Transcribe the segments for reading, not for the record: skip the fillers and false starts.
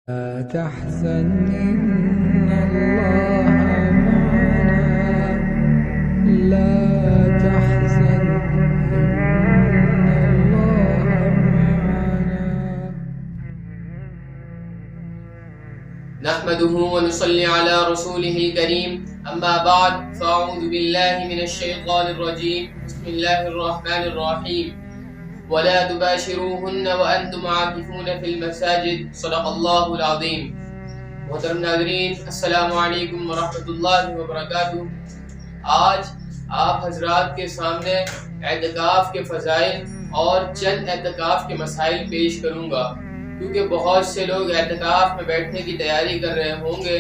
لا تحزن إن الله معنا لا تحزن إن الله معنا نحمده ونصلي على رسوله الكريم أما بعد فأعوذ بالله من الشيطان الرجيم بسم الله الرحمن الرحيم ولا تباشروهن وأنتم عاكفون في المساجد صدق اللہ العظیم۔ محترم ناظرین، السلام علیکم ورحمۃ اللہ وبرکاتہ۔ آج آپ حضرات کے سامنے اعتکاف کے فضائل اور چند اعتکاف کے مسائل پیش کروں گا، کیونکہ بہت سے لوگ اعتکاف میں بیٹھنے کی تیاری کر رہے ہوں گے۔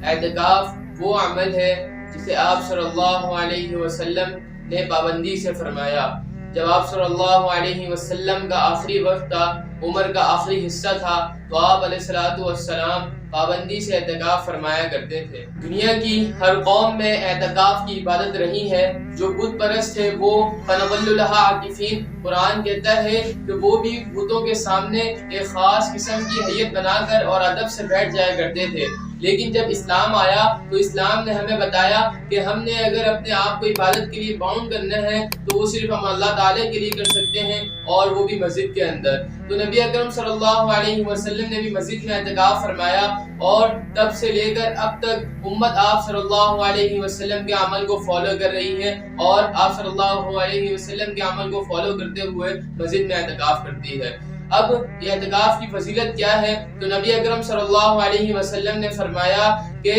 اعتکاف وہ عمل ہے جسے آپ صلی اللہ علیہ وسلم نے پابندی سے فرمایا۔ جب آپ صلی اللہ علیہ وسلم کا آخری وقت تھا، عمر کا آخری حصہ تھا، تو آپ علیہ الصلوۃ والسلام پابندی سے اعتکاف فرمایا کرتے تھے۔ دنیا کی ہر قوم میں اعتکاف کی عبادت رہی ہے۔ جو بت پرست ہے وہ فَنَظَلُّ لَهَا عَاكِفِينَ، قرآن کہتا ہے کہ وہ بھی بتوں کے سامنے ایک خاص قسم کی حیت بنا کر اور ادب سے بیٹھ جایا کرتے تھے۔ لیکن جب اسلام آیا تو اسلام نے ہمیں بتایا کہ ہم نے اگر اپنے آپ کو عبادت کے لیے باؤنڈ کرنا ہے تو وہ صرف ہم اللہ تعالیٰ کے لیے کر سکتے ہیں، اور وہ بھی مسجد کے اندر۔ تو نبی اکرم صلی اللہ علیہ وسلم نے بھی مسجد میں اعتکاف فرمایا، اور تب سے لے کر اب تک امت آپ صلی اللہ علیہ وسلم کے عمل کو فالو کر رہی ہے، اور آپ صلی اللہ علیہ وسلم کے عمل کو فالو کرتے ہوئے مسجد میں اعتکاف کرتی ہے۔ اب یہ اعتکاف کی فضیلت کیا ہے؟ تو نبی اکرم صلی اللہ علیہ وسلم نے فرمایا کہ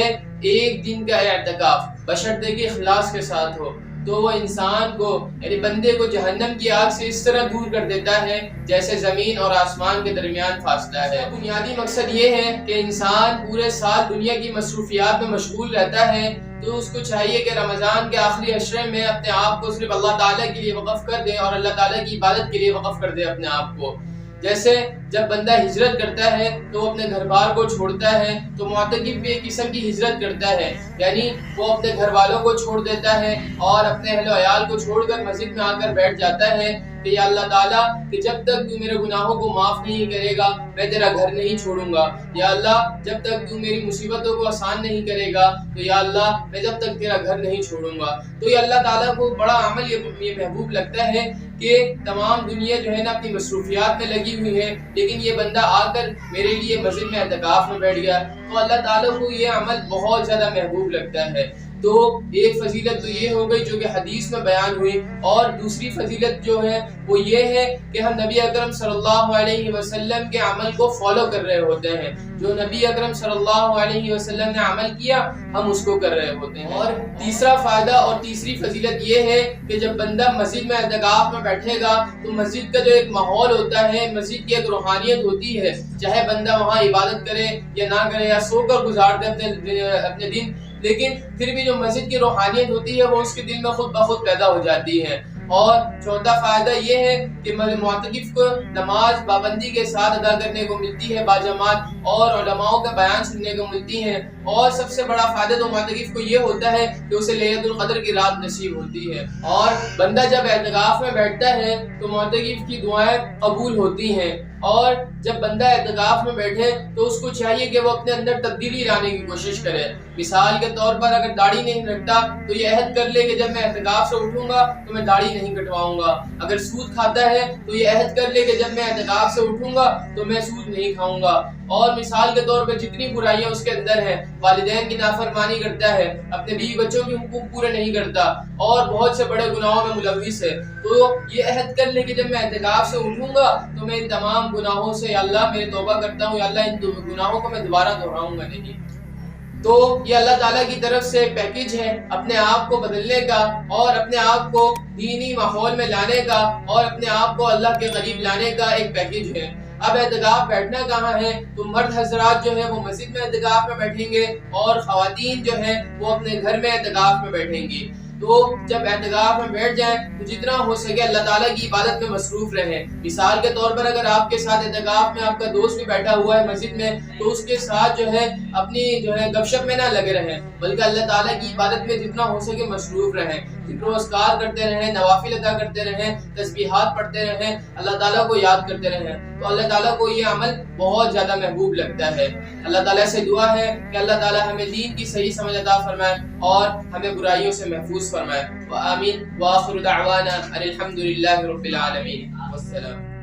ایک دن کا اعتکاف بشرطے کہ اخلاص کے ساتھ ہو تو وہ انسان کو، یعنی بندے کو، جہنم کی آگ سے اس طرح دور کر دیتا ہے جیسے زمین اور آسمان کے درمیان فاصلہ ہے۔ بنیادی مقصد یہ ہے کہ انسان پورے سال دنیا کی مصروفیات میں مشغول رہتا ہے، تو اس کو چاہیے کہ رمضان کے آخری عشرے میں اپنے آپ کو صرف اللہ تعالیٰ کے لیے وقف کر دے، اور اللہ تعالیٰ کی عبادت کے لیے وقف کر دے اپنے آپ کو۔ جیسے جب بندہ ہجرت کرتا ہے تو وہ اپنے گھر بار کو چھوڑتا ہے، تو معتکف بھی ایک قسم کی ہجرت کرتا ہے، یعنی وہ اپنے گھر والوں کو چھوڑ دیتا ہے اور اپنے اہل و عیال کو چھوڑ کر مسجد میں آ کر بیٹھ جاتا ہے کہ یا اللہ تعالیٰ کہ جب تک تو میرے گناہوں کو معاف نہیں کرے گا میں تیرا گھر نہیں چھوڑوں گا، یا اللہ جب تک تو میری مصیبتوں کو آسان نہیں کرے گا تو یا اللہ میں جب تک تیرا گھر نہیں چھوڑوں گا۔ تو یہ اللہ تعالیٰ کو بڑا عمل یہ محبوب لگتا ہے کہ تمام دنیا جو ہے نا اپنی مصروفیات میں لگی ہوئی ہے، لیکن یہ بندہ آ کر میرے لیے مسجد میں اعتکاف میں بیٹھ گیا، تو اللہ تعالیٰ کو یہ عمل بہت زیادہ محبوب لگتا ہے۔ تو ایک فضیلت تو یہ ہو گئی جو کہ حدیث میں بیان ہوئی، اور دوسری فضیلت جو ہے وہ یہ ہے کہ ہم نبی اکرم صلی اللہ علیہ وسلم کے عمل کو فالو کر رہے ہوتے ہیں۔ جو نبی اکرم صلی اللہ علیہ وسلم نے عمل کیا ہم اس کو کر رہے ہوتے ہیں۔ اور تیسرا فائدہ اور تیسری فضیلت یہ ہے کہ جب بندہ مسجد میں اعتکاف میں بیٹھے گا تو مسجد کا جو ایک ماحول ہوتا ہے، مسجد کی ایک روحانیت ہوتی ہے، چاہے بندہ وہاں عبادت کرے یا نہ کرے یا سو کر گزار دے اپنے دن، لیکن پھر بھی جو مسجد کی روحانیت ہوتی ہے وہ اس کے دل میں خود بخود پیدا ہو جاتی ہے۔ اور چوتھا فائدہ یہ ہے کہ معتکف کو نماز پابندی کے ساتھ ادا کرنے کو ملتی ہے باجماعت، اور علماء کا بیان سننے کو ملتی ہے، اور سب سے بڑا فائدہ تو معتکف کو یہ ہوتا ہے کہ اسے لیلۃ القدر کی رات نصیب ہوتی ہے۔ اور بندہ جب اعتکاف میں بیٹھتا ہے تو معتکف کی دعائیں قبول ہوتی ہیں، اور جب بندہ اعتکاف میں بیٹھے تو اس کو چاہیے کہ وہ اپنے اندر تبدیلی لانے کی کوشش کرے۔ مثال کے طور پر اگر داڑھی نہیں رکھتا تو یہ عہد کر لے کہ جب میں اعتکاف سے اٹھوں گا تو میں داڑھی نہیں کٹواؤں گا۔ اگر سود کھاتا ہے تو یہ عہد کر لے کہ جب میں اعتکاف سے اٹھوں گا تو میں سود نہیں کھاؤں گا۔ اور مثال کے طور پر جتنی برائیاں اس کے اندر ہیں، والدین کی نافرمانی کرتا ہے، اپنے بیوی بچوں کے حقوق پورے نہیں کرتا، اور بہت سے بڑے گناہوں میں ملوث ہے، تو یہ عہد کر لے کہ جب میں اعتکاف سے اٹھوں گا تو میں ان تمام گناہوں سے، یا اللہ میں توبہ کرتا ہوں، یا اللہ ان گناہوں کو میں دوبارہ دہراؤں گا نہیں۔ تو یہ اللہ تعالیٰ کی طرف سے پیکیج ہے اپنے آپ کو بدلنے کا، اور اپنے آپ کو دینی ماحول میں لانے کا، اور اپنے آپ کو اللہ کے قریب لانے کا ایک پیکیج ہے۔ اب اعتکاف بیٹھنا کہاں ہے؟ تو مرد حضرات جو ہے وہ مسجد میں اعتکاف میں بیٹھیں گے، اور خواتین جو ہیں وہ اپنے گھر میں اعتکاف میں بیٹھیں گی۔ تو جب اعتکاف میں بیٹھ جائیں تو جتنا ہو سکے اللہ تعالیٰ کی عبادت میں مصروف رہیں۔ مثال کے طور پر اگر آپ کے ساتھ اعتکاف میں آپ کا دوست بھی بیٹھا ہوا ہے مسجد میں، تو اس کے ساتھ جو ہے اپنی گپ شپ میں نہ لگے رہیں، بلکہ اللہ تعالیٰ کی عبادت میں جتنا ہو سکے مصروف رہیں۔ ذکر و اذکار کرتے رہیں، نوافل ادا کرتے رہیں، تسبیحات پڑھتے رہیں، اللہ تعالیٰ کو یاد کرتے رہیں، تو اللہ تعالیٰ کو یہ عمل بہت زیادہ محبوب لگتا ہے۔ اللہ تعالیٰ سے دعا ہے کہ اللہ تعالیٰ ہمیں دین کی صحیح سمجھ عطا فرمائے اور ہمیں برائیوں سے محفوظ فرمائے۔ وآمین وآخر دعوانا ان الحمد للہ رب العالمین۔ والسلام۔